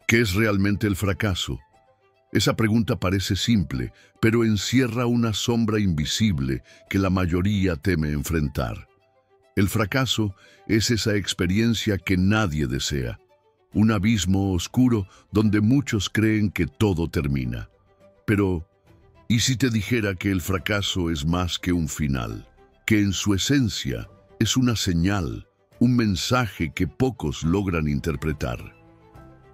¿Qué es realmente el fracaso? Esa pregunta parece simple, pero encierra una sombra invisible que la mayoría teme enfrentar. El fracaso es esa experiencia que nadie desea, un abismo oscuro donde muchos creen que todo termina. Pero, ¿y si te dijera que el fracaso es más que un final? Que en su esencia es una señal, un mensaje que pocos logran interpretar.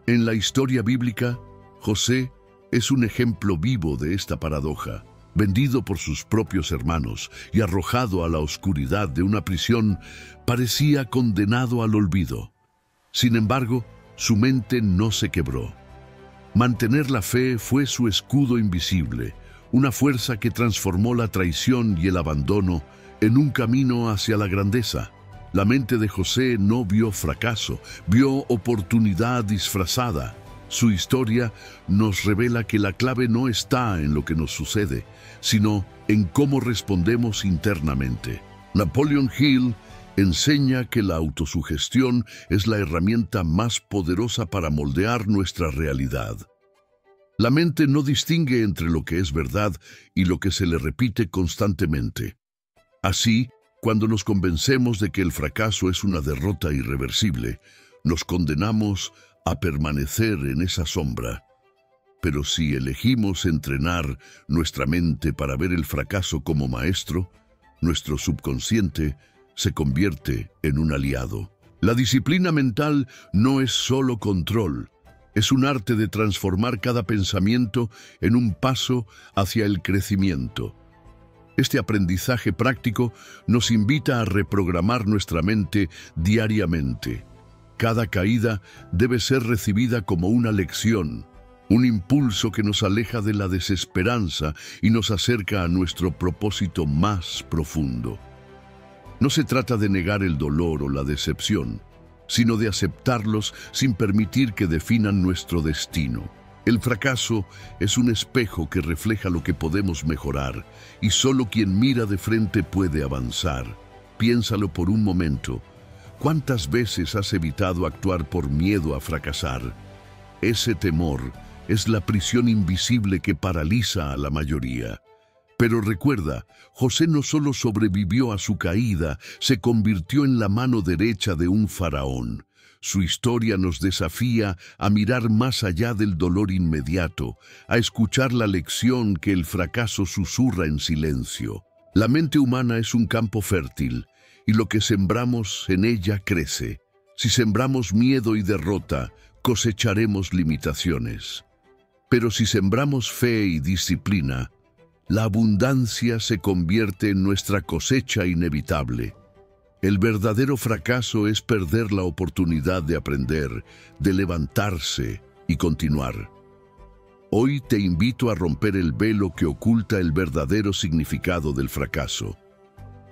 En la historia bíblica, José es un ejemplo vivo de esta paradoja. Vendido por sus propios hermanos y arrojado a la oscuridad de una prisión, parecía condenado al olvido. Sin embargo, su mente no se quebró. Mantener la fe fue su escudo invisible, una fuerza que transformó la traición y el abandono en un camino hacia la grandeza. La mente de José no vio fracaso, vio oportunidad disfrazada. Su historia nos revela que la clave no está en lo que nos sucede, sino en cómo respondemos internamente. Napoleon Hill enseña que la autosugestión es la herramienta más poderosa para moldear nuestra realidad. La mente no distingue entre lo que es verdad y lo que se le repite constantemente. Así, cuando nos convencemos de que el fracaso es una derrota irreversible, nos condenamos a permanecer en esa sombra. Pero si elegimos entrenar nuestra mente para ver el fracaso como maestro, nuestro subconsciente se convierte en un aliado. La disciplina mental no es solo control, es un arte de transformar cada pensamiento en un paso hacia el crecimiento. Este aprendizaje práctico nos invita a reprogramar nuestra mente diariamente. Cada caída debe ser recibida como una lección, un impulso que nos aleja de la desesperanza y nos acerca a nuestro propósito más profundo. No se trata de negar el dolor o la decepción, sino de aceptarlos sin permitir que definan nuestro destino. El fracaso es un espejo que refleja lo que podemos mejorar, y solo quien mira de frente puede avanzar. Piénsalo por un momento. ¿Cuántas veces has evitado actuar por miedo a fracasar? Ese temor es la prisión invisible que paraliza a la mayoría. Pero recuerda, José no solo sobrevivió a su caída, se convirtió en la mano derecha de un faraón. Su historia nos desafía a mirar más allá del dolor inmediato, a escuchar la lección que el fracaso susurra en silencio. La mente humana es un campo fértil, y lo que sembramos en ella crece. Si sembramos miedo y derrota, cosecharemos limitaciones. Pero si sembramos fe y disciplina, la abundancia se convierte en nuestra cosecha inevitable. El verdadero fracaso es perder la oportunidad de aprender, de levantarse y continuar. Hoy te invito a romper el velo que oculta el verdadero significado del fracaso.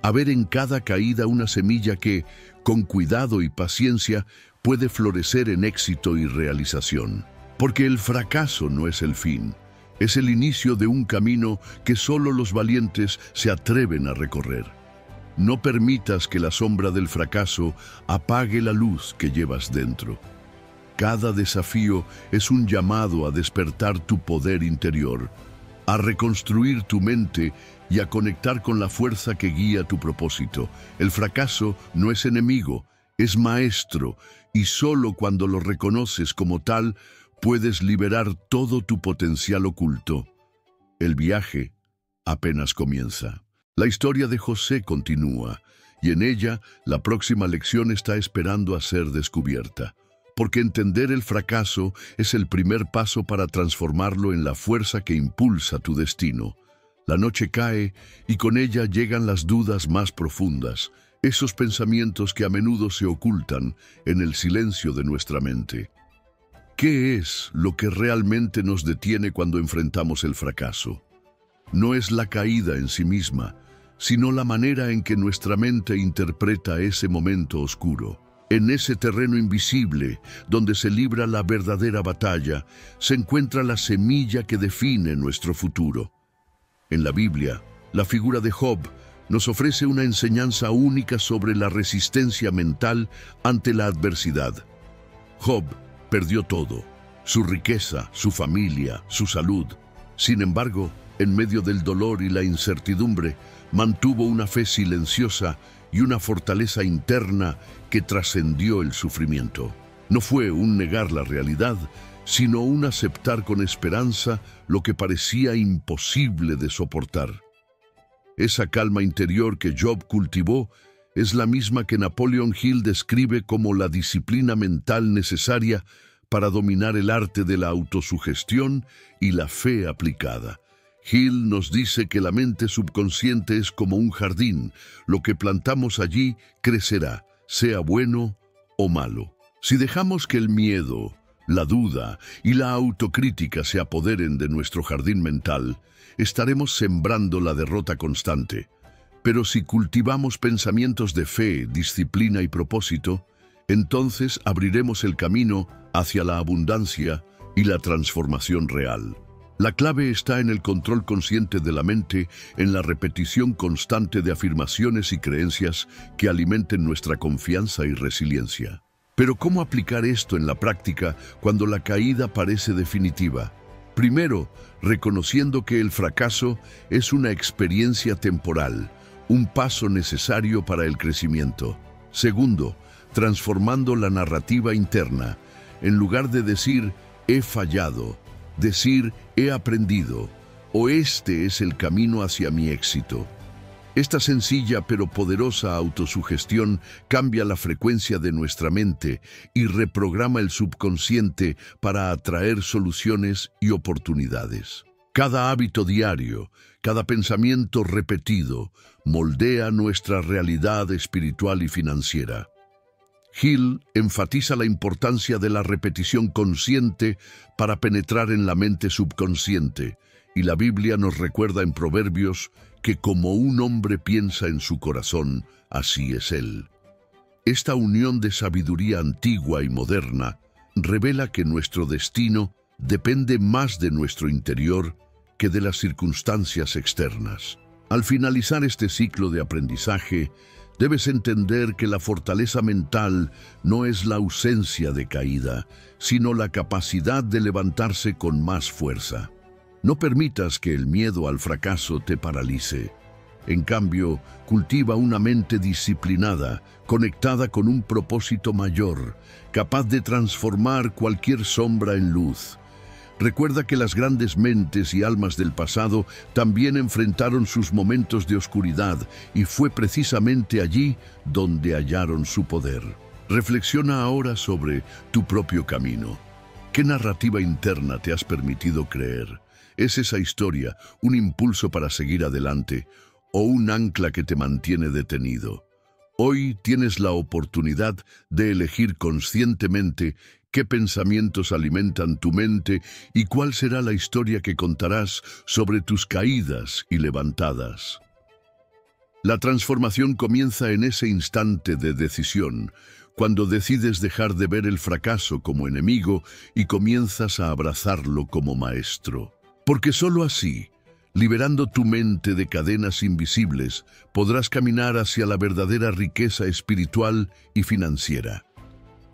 A ver en cada caída una semilla que, con cuidado y paciencia, puede florecer en éxito y realización. Porque el fracaso no es el fin, es el inicio de un camino que solo los valientes se atreven a recorrer. No permitas que la sombra del fracaso apague la luz que llevas dentro. Cada desafío es un llamado a despertar tu poder interior, a reconstruir tu mente y a conectar con la fuerza que guía tu propósito. El fracaso no es enemigo, es maestro, y solo cuando lo reconoces como tal, puedes liberar todo tu potencial oculto. El viaje apenas comienza. La historia de José continúa, y en ella la próxima lección está esperando a ser descubierta. Porque entender el fracaso es el primer paso para transformarlo en la fuerza que impulsa tu destino. La noche cae y con ella llegan las dudas más profundas, esos pensamientos que a menudo se ocultan en el silencio de nuestra mente. ¿Qué es lo que realmente nos detiene cuando enfrentamos el fracaso? No es la caída en sí misma, sino la manera en que nuestra mente interpreta ese momento oscuro. En ese terreno invisible, donde se libra la verdadera batalla, se encuentra la semilla que define nuestro futuro. En la Biblia, la figura de Job nos ofrece una enseñanza única sobre la resistencia mental ante la adversidad. Job perdió todo: su riqueza, su familia, su salud. Sin embargo, en medio del dolor y la incertidumbre, mantuvo una fe silenciosa y una fortaleza interna que trascendió el sufrimiento. No fue un negar la realidad, sino un aceptar con esperanza lo que parecía imposible de soportar. Esa calma interior que Job cultivó es la misma que Napoleon Hill describe como la disciplina mental necesaria para dominar el arte de la autosugestión y la fe aplicada. Hill nos dice que la mente subconsciente es como un jardín. Lo que plantamos allí crecerá, sea bueno o malo. Si dejamos que el miedo, la duda y la autocrítica se apoderen de nuestro jardín mental, estaremos sembrando la derrota constante. Pero si cultivamos pensamientos de fe, disciplina y propósito, entonces abriremos el camino hacia la abundancia y la transformación real. La clave está en el control consciente de la mente, en la repetición constante de afirmaciones y creencias que alimenten nuestra confianza y resiliencia. Pero ¿cómo aplicar esto en la práctica cuando la caída parece definitiva? Primero, reconociendo que el fracaso es una experiencia temporal, un paso necesario para el crecimiento. Segundo, transformando la narrativa interna. En lugar de decir, he fallado, decir, he aprendido, o este es el camino hacia mi éxito. Esta sencilla pero poderosa autosugestión cambia la frecuencia de nuestra mente y reprograma el subconsciente para atraer soluciones y oportunidades. Cada hábito diario, cada pensamiento repetido, moldea nuestra realidad espiritual y financiera. Hill enfatiza la importancia de la repetición consciente para penetrar en la mente subconsciente, y la Biblia nos recuerda en Proverbios que como un hombre piensa en su corazón, así es él. Esta unión de sabiduría antigua y moderna revela que nuestro destino depende más de nuestro interior que de las circunstancias externas. Al finalizar este ciclo de aprendizaje, debes entender que la fortaleza mental no es la ausencia de caída, sino la capacidad de levantarse con más fuerza. No permitas que el miedo al fracaso te paralice. En cambio, cultiva una mente disciplinada, conectada con un propósito mayor, capaz de transformar cualquier sombra en luz. Recuerda que las grandes mentes y almas del pasado también enfrentaron sus momentos de oscuridad y fue precisamente allí donde hallaron su poder. Reflexiona ahora sobre tu propio camino. ¿Qué narrativa interna te has permitido creer? ¿Es esa historia un impulso para seguir adelante o un ancla que te mantiene detenido? Hoy tienes la oportunidad de elegir conscientemente qué pensamientos alimentan tu mente y cuál será la historia que contarás sobre tus caídas y levantadas. La transformación comienza en ese instante de decisión, cuando decides dejar de ver el fracaso como enemigo y comienzas a abrazarlo como maestro. Porque sólo así, liberando tu mente de cadenas invisibles, podrás caminar hacia la verdadera riqueza espiritual y financiera.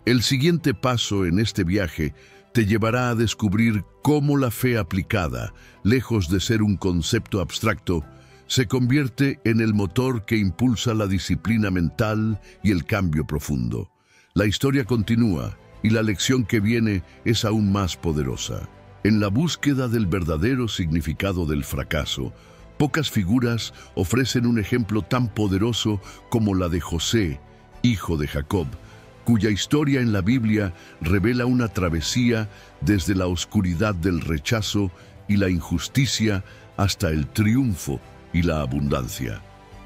El siguiente paso en este viaje te llevará a descubrir cómo la fe aplicada, lejos de ser un concepto abstracto, se convierte en el motor que impulsa la disciplina mental y el cambio profundo. La historia continúa y la lección que viene es aún más poderosa. En la búsqueda del verdadero significado del fracaso, pocas figuras ofrecen un ejemplo tan poderoso como la de José, hijo de Jacob, cuya historia en la Biblia revela una travesía desde la oscuridad del rechazo y la injusticia hasta el triunfo y la abundancia.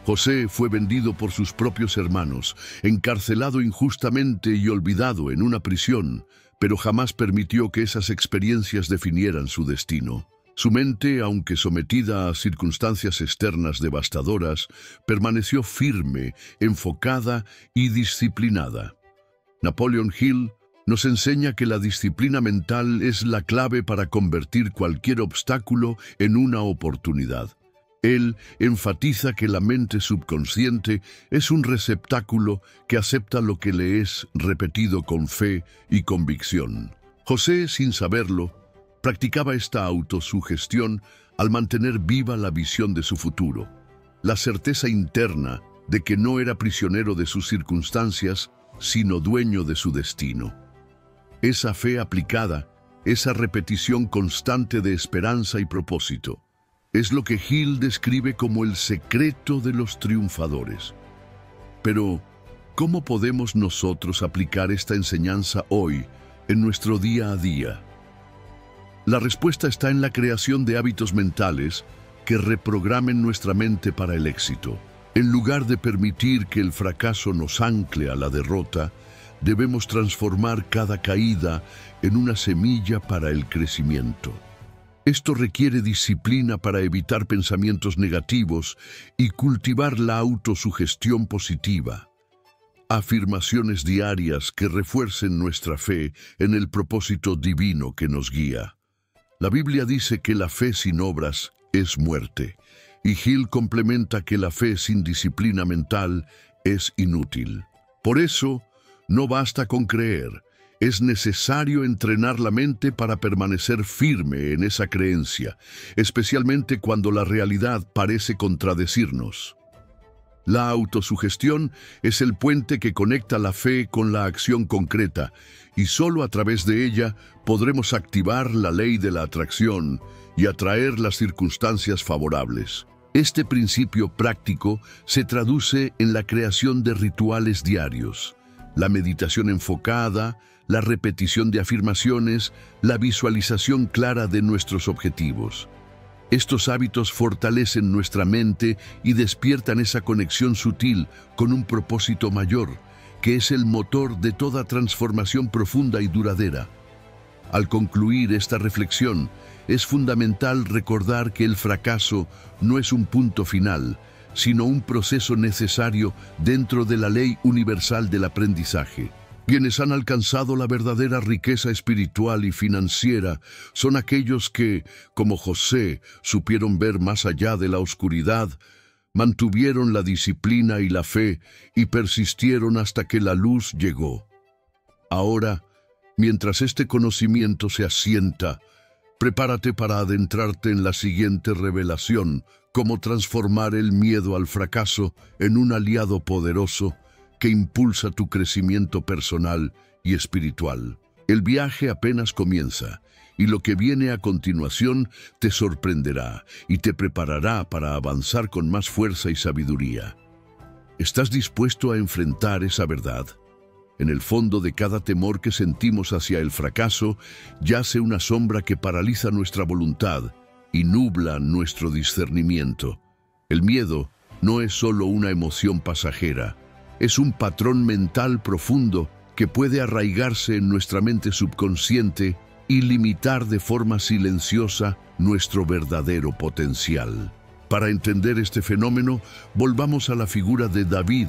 José fue vendido por sus propios hermanos, encarcelado injustamente y olvidado en una prisión, pero jamás permitió que esas experiencias definieran su destino. Su mente, aunque sometida a circunstancias externas devastadoras, permaneció firme, enfocada y disciplinada. Napoleon Hill nos enseña que la disciplina mental es la clave para convertir cualquier obstáculo en una oportunidad. Él enfatiza que la mente subconsciente es un receptáculo que acepta lo que le es repetido con fe y convicción. José, sin saberlo, practicaba esta autosugestión al mantener viva la visión de su futuro, la certeza interna de que no era prisionero de sus circunstancias, sino dueño de su destino. Esa fe aplicada, esa repetición constante de esperanza y propósito, es lo que Hill describe como el secreto de los triunfadores. Pero, ¿cómo podemos nosotros aplicar esta enseñanza hoy en nuestro día a día? La respuesta está en la creación de hábitos mentales que reprogramen nuestra mente para el éxito. En lugar de permitir que el fracaso nos ancle a la derrota, debemos transformar cada caída en una semilla para el crecimiento. Esto requiere disciplina para evitar pensamientos negativos y cultivar la autosugestión positiva. Afirmaciones diarias que refuercen nuestra fe en el propósito divino que nos guía. La Biblia dice que la fe sin obras es muerte, y Hill complementa que la fe sin disciplina mental es inútil. Por eso, no basta con creer, es necesario entrenar la mente para permanecer firme en esa creencia, especialmente cuando la realidad parece contradecirnos. La autosugestión es el puente que conecta la fe con la acción concreta, y solo a través de ella podremos activar la ley de la atracción y atraer las circunstancias favorables. Este principio práctico se traduce en la creación de rituales diarios, la meditación enfocada, la repetición de afirmaciones, la visualización clara de nuestros objetivos. Estos hábitos fortalecen nuestra mente y despiertan esa conexión sutil con un propósito mayor, que es el motor de toda transformación profunda y duradera. Al concluir esta reflexión, es fundamental recordar que el fracaso no es un punto final, sino un proceso necesario dentro de la ley universal del aprendizaje. Quienes han alcanzado la verdadera riqueza espiritual y financiera son aquellos que, como José, supieron ver más allá de la oscuridad, mantuvieron la disciplina y la fe y persistieron hasta que la luz llegó. Ahora, mientras este conocimiento se asienta, prepárate para adentrarte en la siguiente revelación: cómo transformar el miedo al fracaso en un aliado poderoso que impulsa tu crecimiento personal y espiritual. El viaje apenas comienza, y lo que viene a continuación te sorprenderá y te preparará para avanzar con más fuerza y sabiduría. ¿Estás dispuesto a enfrentar esa verdad? En el fondo de cada temor que sentimos hacia el fracaso yace una sombra que paraliza nuestra voluntad y nubla nuestro discernimiento. El miedo no es solo una emoción pasajera, es un patrón mental profundo que puede arraigarse en nuestra mente subconsciente y limitar de forma silenciosa nuestro verdadero potencial. Para entender este fenómeno, volvamos a la figura de David,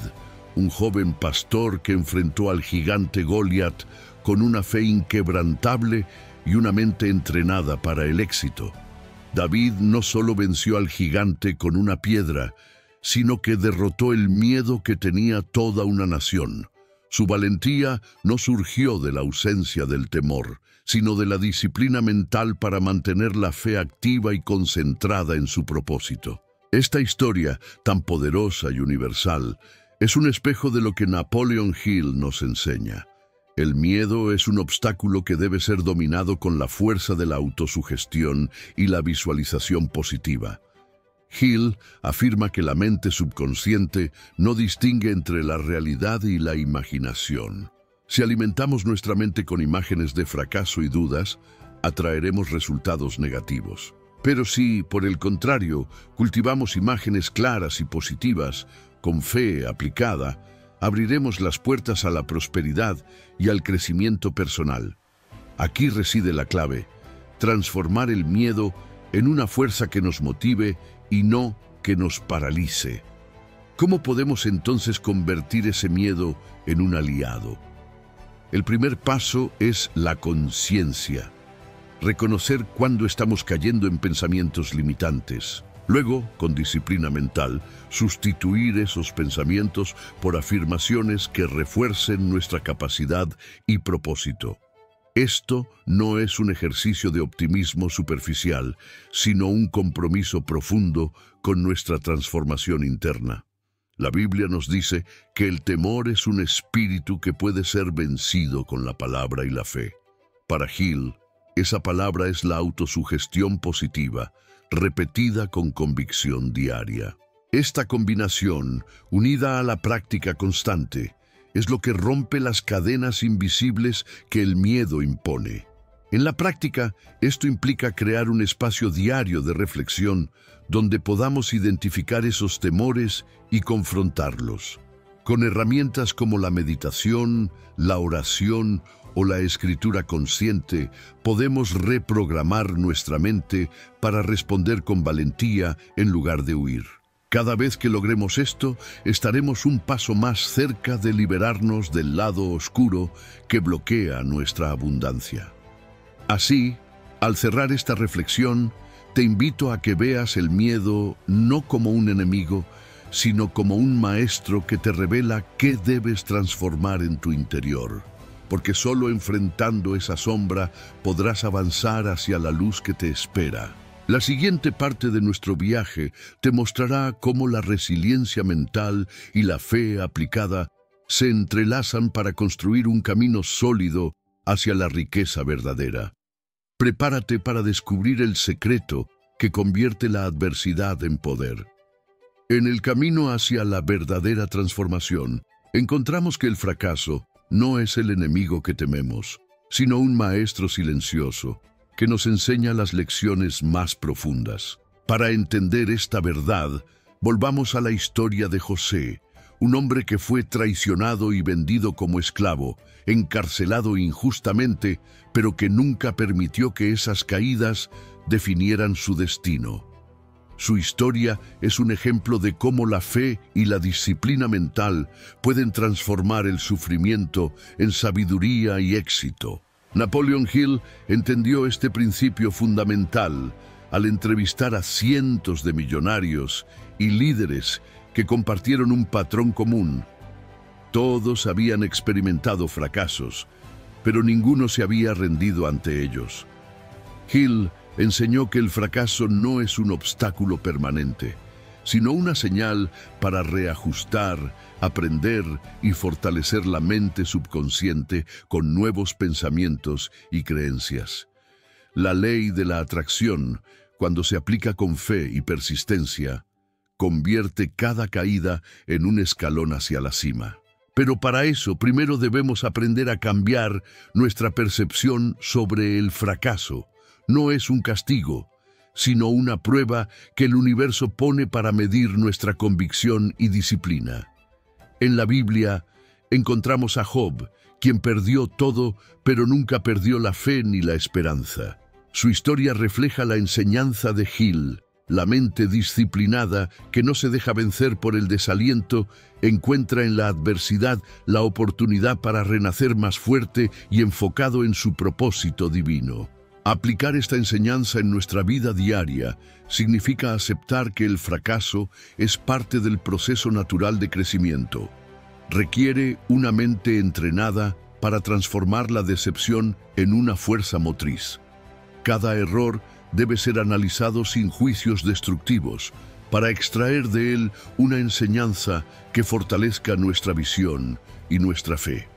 un joven pastor que enfrentó al gigante Goliat con una fe inquebrantable y una mente entrenada para el éxito. David no solo venció al gigante con una piedra, sino que derrotó el miedo que tenía toda una nación. Su valentía no surgió de la ausencia del temor, sino de la disciplina mental para mantener la fe activa y concentrada en su propósito. Esta historia, tan poderosa y universal, es un espejo de lo que Napoleon Hill nos enseña. El miedo es un obstáculo que debe ser dominado con la fuerza de la autosugestión y la visualización positiva. Hill afirma que la mente subconsciente no distingue entre la realidad y la imaginación. Si alimentamos nuestra mente con imágenes de fracaso y dudas, atraeremos resultados negativos. Pero si, por el contrario, cultivamos imágenes claras y positivas, con fe aplicada, abriremos las puertas a la prosperidad y al crecimiento personal. Aquí reside la clave: transformar el miedo en una fuerza que nos motive y no que nos paralice. ¿Cómo podemos entonces convertir ese miedo en un aliado? El primer paso es la conciencia. Reconocer cuándo estamos cayendo en pensamientos limitantes. Luego, con disciplina mental, sustituir esos pensamientos por afirmaciones que refuercen nuestra capacidad y propósito. Esto no es un ejercicio de optimismo superficial, sino un compromiso profundo con nuestra transformación interna. La Biblia nos dice que el temor es un espíritu que puede ser vencido con la palabra y la fe. Para Hill, esa palabra es la autosugestión positiva, repetida con convicción diaria. Esta combinación, unida a la práctica constante, es lo que rompe las cadenas invisibles que el miedo impone. En la práctica, esto implica crear un espacio diario de reflexión donde podamos identificar esos temores y confrontarlos. Con herramientas como la meditación, la oración o la escritura consciente, podemos reprogramar nuestra mente para responder con valentía en lugar de huir. Cada vez que logremos esto, estaremos un paso más cerca de liberarnos del lado oscuro que bloquea nuestra abundancia. Así, al cerrar esta reflexión, te invito a que veas el miedo no como un enemigo, sino como un maestro que te revela qué debes transformar en tu interior. Porque solo enfrentando esa sombra podrás avanzar hacia la luz que te espera. La siguiente parte de nuestro viaje te mostrará cómo la resiliencia mental y la fe aplicada se entrelazan para construir un camino sólido hacia la riqueza verdadera. Prepárate para descubrir el secreto que convierte la adversidad en poder. En el camino hacia la verdadera transformación, encontramos que el fracaso no es el enemigo que tememos, sino un maestro silencioso que nos enseña las lecciones más profundas. Para entender esta verdad, volvamos a la historia de José, un hombre que fue traicionado y vendido como esclavo, encarcelado injustamente, pero que nunca permitió que esas caídas definieran su destino. Su historia es un ejemplo de cómo la fe y la disciplina mental pueden transformar el sufrimiento en sabiduría y éxito. Napoleon Hill entendió este principio fundamental al entrevistar a cientos de millonarios y líderes que compartieron un patrón común. Todos habían experimentado fracasos, pero ninguno se había rendido ante ellos. Hill enseñó que el fracaso no es un obstáculo permanente, sino una señal para reajustar, aprender y fortalecer la mente subconsciente con nuevos pensamientos y creencias. La ley de la atracción, cuando se aplica con fe y persistencia, convierte cada caída en un escalón hacia la cima. Pero para eso, primero debemos aprender a cambiar nuestra percepción sobre el fracaso. No es un castigo, sino una prueba que el universo pone para medir nuestra convicción y disciplina. En la Biblia encontramos a Job, quien perdió todo, pero nunca perdió la fe ni la esperanza. Su historia refleja la enseñanza de Hill. La mente disciplinada, que no se deja vencer por el desaliento, encuentra en la adversidad la oportunidad para renacer más fuerte y enfocado en su propósito divino. Aplicar esta enseñanza en nuestra vida diaria significa aceptar que el fracaso es parte del proceso natural de crecimiento. Requiere una mente entrenada para transformar la decepción en una fuerza motriz. Cada error debe ser analizado sin juicios destructivos, para extraer de él una enseñanza que fortalezca nuestra visión y nuestra fe.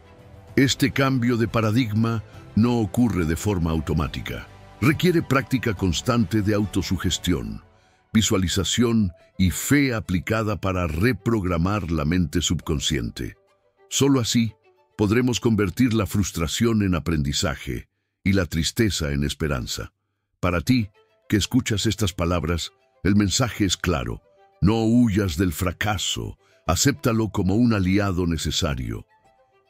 Este cambio de paradigma no ocurre de forma automática. Requiere práctica constante de autosugestión, visualización y fe aplicada para reprogramar la mente subconsciente. Solo así podremos convertir la frustración en aprendizaje y la tristeza en esperanza. Para ti, que escuchas estas palabras, el mensaje es claro. No huyas del fracaso, acéptalo como un aliado necesario.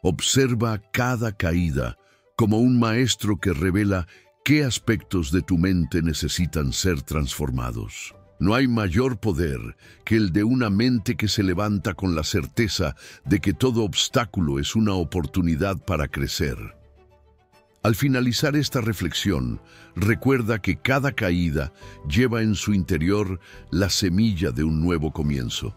Observa cada caída como un maestro que revela qué aspectos de tu mente necesitan ser transformados. No hay mayor poder que el de una mente que se levanta con la certeza de que todo obstáculo es una oportunidad para crecer. Al finalizar esta reflexión, recuerda que cada caída lleva en su interior la semilla de un nuevo comienzo.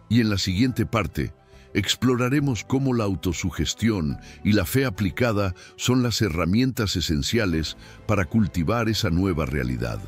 Y en la siguiente parte, exploraremos cómo la autosugestión y la fe aplicada son las herramientas esenciales para cultivar esa nueva realidad.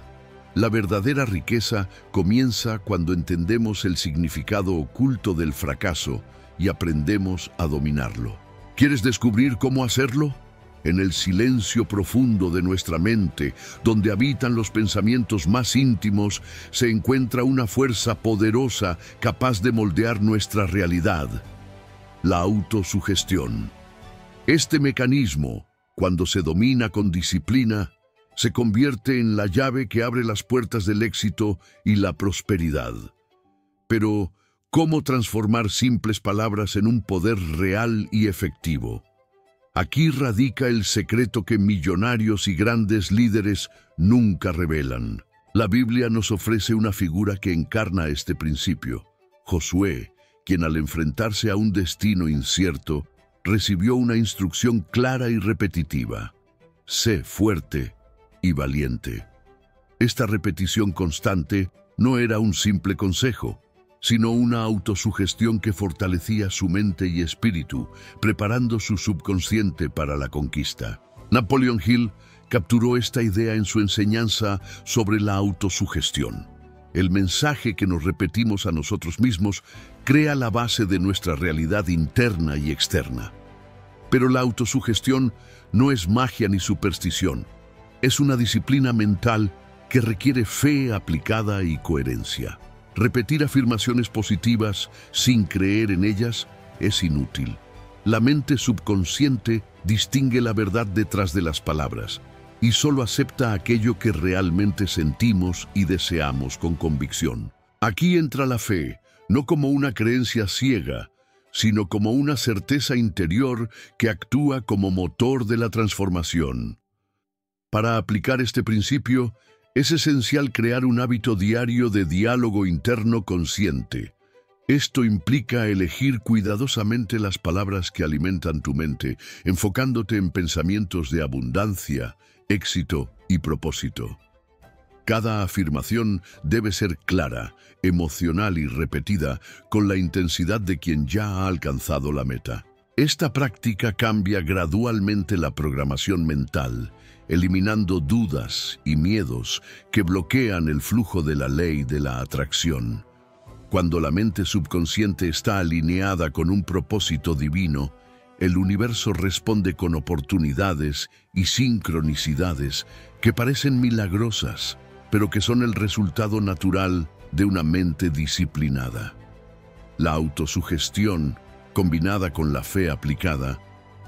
La verdadera riqueza comienza cuando entendemos el significado oculto del fracaso y aprendemos a dominarlo. ¿Quieres descubrir cómo hacerlo? En el silencio profundo de nuestra mente, donde habitan los pensamientos más íntimos, se encuentra una fuerza poderosa capaz de moldear nuestra realidad: la autosugestión. Este mecanismo, cuando se domina con disciplina, se convierte en la llave que abre las puertas del éxito y la prosperidad. Pero, ¿cómo transformar simples palabras en un poder real y efectivo? Aquí radica el secreto que millonarios y grandes líderes nunca revelan. La Biblia nos ofrece una figura que encarna este principio: Josué, quien al enfrentarse a un destino incierto, recibió una instrucción clara y repetitiva: sé fuerte y valiente. Esta repetición constante no era un simple consejo, sino una autosugestión que fortalecía su mente y espíritu, preparando su subconsciente para la conquista. Napoleon Hill capturó esta idea en su enseñanza sobre la autosugestión. El mensaje que nos repetimos a nosotros mismos crea la base de nuestra realidad interna y externa. Pero la autosugestión no es magia ni superstición. Es una disciplina mental que requiere fe aplicada y coherencia. Repetir afirmaciones positivas sin creer en ellas es inútil. La mente subconsciente distingue la verdad detrás de las palabras y solo acepta aquello que realmente sentimos y deseamos con convicción. Aquí entra la fe, no como una creencia ciega, sino como una certeza interior que actúa como motor de la transformación. Para aplicar este principio, es esencial crear un hábito diario de diálogo interno consciente. Esto implica elegir cuidadosamente las palabras que alimentan tu mente, enfocándote en pensamientos de abundancia, éxito y propósito. Cada afirmación debe ser clara, emocional y repetida con la intensidad de quien ya ha alcanzado la meta. Esta práctica cambia gradualmente la programación mental, eliminando dudas y miedos que bloquean el flujo de la ley de la atracción. Cuando la mente subconsciente está alineada con un propósito divino, el universo responde con oportunidades y sincronicidades que parecen milagrosas, pero que son el resultado natural de una mente disciplinada. La autosugestión, combinada con la fe aplicada,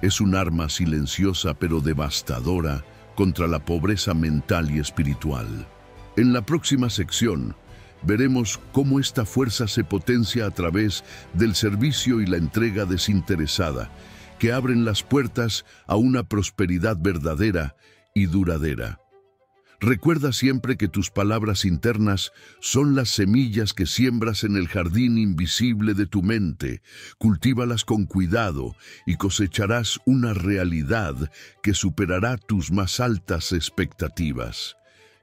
es un arma silenciosa pero devastadora contra la pobreza mental y espiritual. En la próxima sección, veremos cómo esta fuerza se potencia a través del servicio y la entrega desinteresada, que abren las puertas a una prosperidad verdadera y duradera. Recuerda siempre que tus palabras internas son las semillas que siembras en el jardín invisible de tu mente. Cultívalas con cuidado y cosecharás una realidad que superará tus más altas expectativas.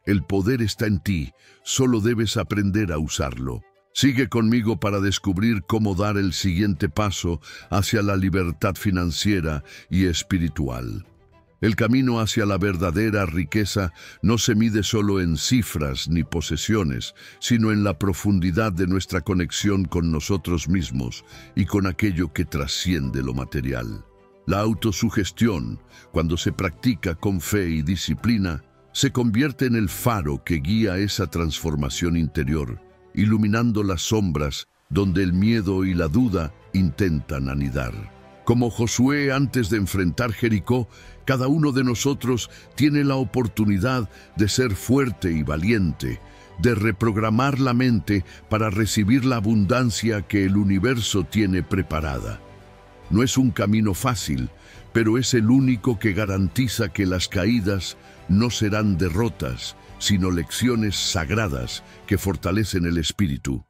El poder está en ti, solo debes aprender a usarlo. Sigue conmigo para descubrir cómo dar el siguiente paso hacia la libertad financiera y espiritual. El camino hacia la verdadera riqueza no se mide solo en cifras ni posesiones, sino en la profundidad de nuestra conexión con nosotros mismos y con aquello que trasciende lo material. La autosugestión, cuando se practica con fe y disciplina, se convierte en el faro que guía esa transformación interior, iluminando las sombras donde el miedo y la duda intentan anidar. Como Josué antes de enfrentar Jericó, cada uno de nosotros tiene la oportunidad de ser fuerte y valiente, de reprogramar la mente para recibir la abundancia que el universo tiene preparada. No es un camino fácil, pero es el único que garantiza que las caídas no serán derrotas, sino lecciones sagradas que fortalecen el espíritu.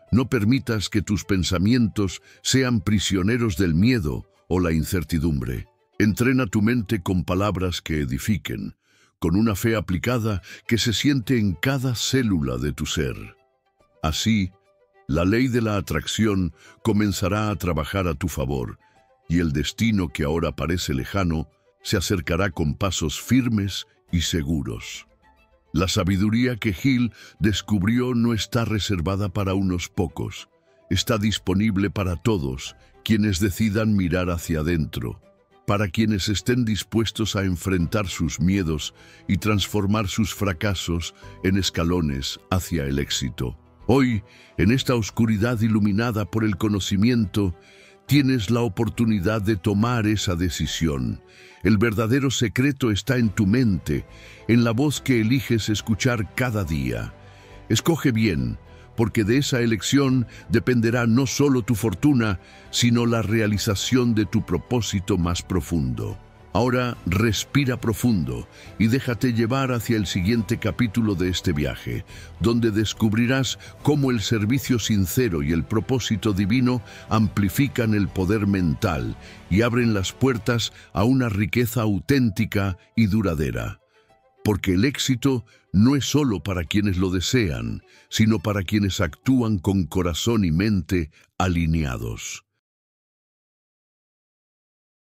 No permitas que tus pensamientos sean prisioneros del miedo o la incertidumbre. Entrena tu mente con palabras que edifiquen, con una fe aplicada que se siente en cada célula de tu ser. Así, La ley de la atracción comenzará a trabajar a tu favor, y el destino que ahora parece lejano se acercará con pasos firmes y seguros. La sabiduría que Hill descubrió no está reservada para unos pocos, está disponible para todos quienes decidan mirar hacia adentro, para quienes estén dispuestos a enfrentar sus miedos y transformar sus fracasos en escalones hacia el éxito. Hoy, en esta oscuridad iluminada por el conocimiento, tienes la oportunidad de tomar esa decisión. El verdadero secreto está en tu mente, en la voz que eliges escuchar cada día. Escoge bien, porque de esa elección dependerá no solo tu fortuna, sino la realización de tu propósito más profundo. Ahora respira profundo y déjate llevar hacia el siguiente capítulo de este viaje, donde descubrirás cómo el servicio sincero y el propósito divino amplifican el poder mental y abren las puertas a una riqueza auténtica y duradera. Porque el éxito no es solo para quienes lo desean, sino para quienes actúan con corazón y mente alineados.